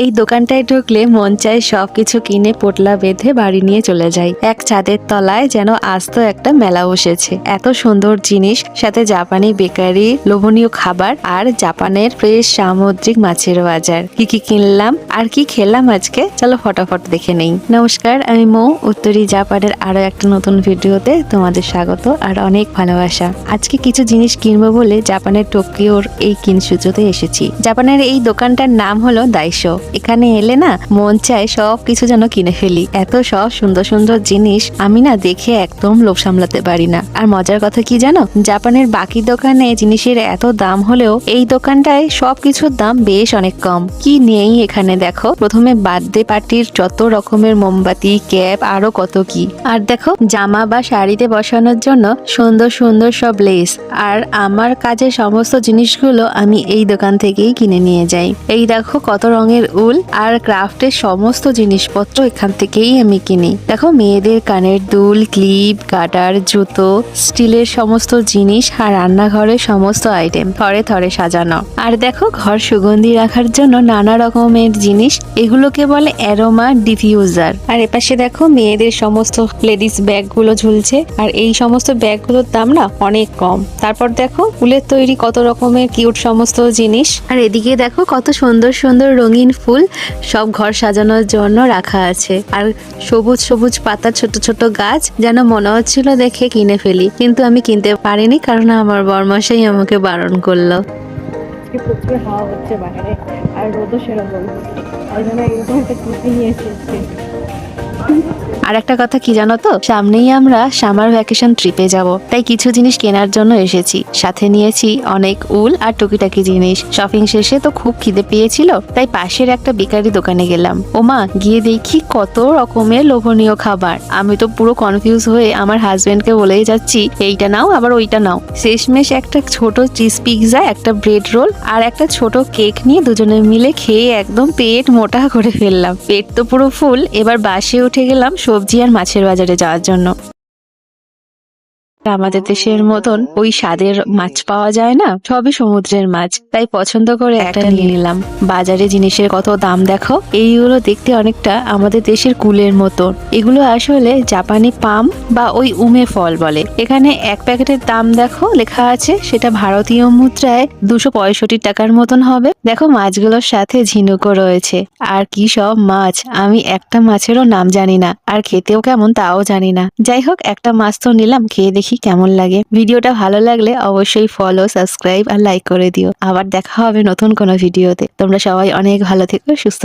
এই দোকানটায় ঢুকলে মন চায় সবকিছু কিনে পোটলা বেঁধে বাড়ি নিয়ে চলে যায়। এক ছাদের তলায় যেন আস্ত একটা মেলা বসেছে। এত সুন্দর জিনিস, সাথে জাপানি বেকারি, লোভনীয় খাবার আর জাপানের ফ্রেশ সামুদ্রিক মাছের বাজার। কি কি কিনলাম আর কি খেলাম আজকে, চলো ফটাফট দেখে নেই। নমস্কার, আমি মৌ। উত্তরী জাপানের আরো একটা নতুন ভিডিওতে তোমাদের স্বাগত আর অনেক ভালোবাসা। আজকে কিছু জিনিস কিনবো বলে জাপানের টোকিওর এই কিনসুচোতে এসেছি। জাপানের এই দোকানটার নাম হলো দাইশো। এখানে এলে না মন চায় সব কিছু যেন কিনে ফেলি। এত সব সুন্দর সুন্দর জিনিস আমি না দেখে একদম লোভ সামলাতে পারি না। আর মজার কথা কি জানো, জাপানের বাকি দোকানে জিনিসের এত দাম হলেও এই দোকানটায় সবকিছুর দাম বেশ অনেক কম। কি নেই এখানে দেখো, প্রথমে বার্থডে পার্টির যত রকমের মোমবাতি, ক্যাপ, আরো কত কি। আর দেখো জামা বা শাড়িতে বসানোর জন্য সুন্দর সুন্দর সব লেস। আর আমার কাজের সমস্ত জিনিসগুলো আমি এই দোকান থেকেই কিনে নিয়ে যাই। এই দেখো কত রঙের উল আর ক্রাফটের সমস্ত জিনিসপত্র এখান থেকেই আমি কিনি। দেখো মেয়েদের কানের দুল, ক্লিপ, গার্ডার, জুতো, স্টিলের সমস্ত জিনিস আর রান্নাঘরের সমস্ত আইটেম থরে থরে সাজানো। আর দেখো ঘর সুগন্ধি রাখার জন্য নানা রকমের জিনিস, এগুলোকে বলে অ্যারোমা ডিফিউজার। আর এপাশে দেখো মেয়েদের সমস্ত লেডিস ব্যাগ গুলো ঝুলছে। আর এই সমস্ত ব্যাগগুলোর দাম না অনেক কম। তারপর দেখো ফুলের তৈরি কত রকমের কিউট সমস্ত জিনিস। আর এদিকে দেখো কত সুন্দর সুন্দর রঙিন ফুল সব ঘর সাজানোর জন্য রাখা আছে। আর সবুজ সবুজ পাতা, ছোট ছোট গাছ, যেন মনে হচ্ছিল দেখে কিনে ফেলি, কিন্তু আমি কিনতে পারিনি কারণ আমার বরমশাই আমাকে বারণ করলো। প্রচুর হাওয়া হচ্ছে বাইরে আর রোদও সেরকম, তাই জন্য এরকম একটা টুপি নিয়ে এসেছি। আর একটা কথা কি জানো তো, সামনেই আমরা সামার ভ্যাকেশন ট্রিপে যাব, তাই কিছু জিনিস কেনার জন্য এসেছি। সাথে নিয়েছি অনেক উল আর টুকিটাকি জিনিস। শপিং শেষে তো খুব খিদে পেয়েছিল, তাই পাশের একটা বেকারি দোকানে গেলাম। ওমা, গিয়ে দেখি কত রকমের লোভনীয় খাবার। আমি তো পুরো কনফিউজ হয়ে আমার হাজবেন্ডকে বলেই যাচ্ছি এইটা নাও আবার ওইটা নাও। শেষমেশ একটা ছোট চিজ পিৎজা, একটা ব্রেড রোল আর একটা ছোট কেক নিয়ে দুজনে মিলে খেয়ে একদম পেট মোটা করে ফেললাম। পেট তো পুরো ফুল। এবার বাসে উঠে গেলাম সবজি আর মাছের বাজারে যাওয়ার জন্য। আমাদের দেশের মতন ওই স্বাদের মাছ পাওয়া যায় না, সবই সমুদ্রের মাছ, তাই পছন্দ করে একটা নিয়ে নিলাম। বাজারে জিনিসের কত দাম দেখো। এইগুলো দেখতে অনেকটা আমাদের দেশের কুলের মতন। এগুলো আসলে জাপানি পাম বা ওই উমে ফল বলে। এখানে এক প্যাকেটের দাম দেখো লেখা আছে, সেটা ভারতীয় মুদ্রায় 265 টাকার মতন হবে। দেখো মাছগুলোর সাথে ঝিনুকও রয়েছে। আর কি সব মাছ, আমি একটা মাছেরও নাম জানি না, আর খেতেও কেমন তাও জানি না। যাই হোক, একটা মাছ তো নিলাম, খেয়ে দেখি কেমন লাগে। ভিডিওটা ভালো লাগলে অবশ্যই ফলো, সাবস্ক্রাইব আর লাইক করে দিও। আবার দেখা হবে নতুন কোনো ভিডিওতে। তোমরা সবাই অনেক ভালো থেকো, সুস্থ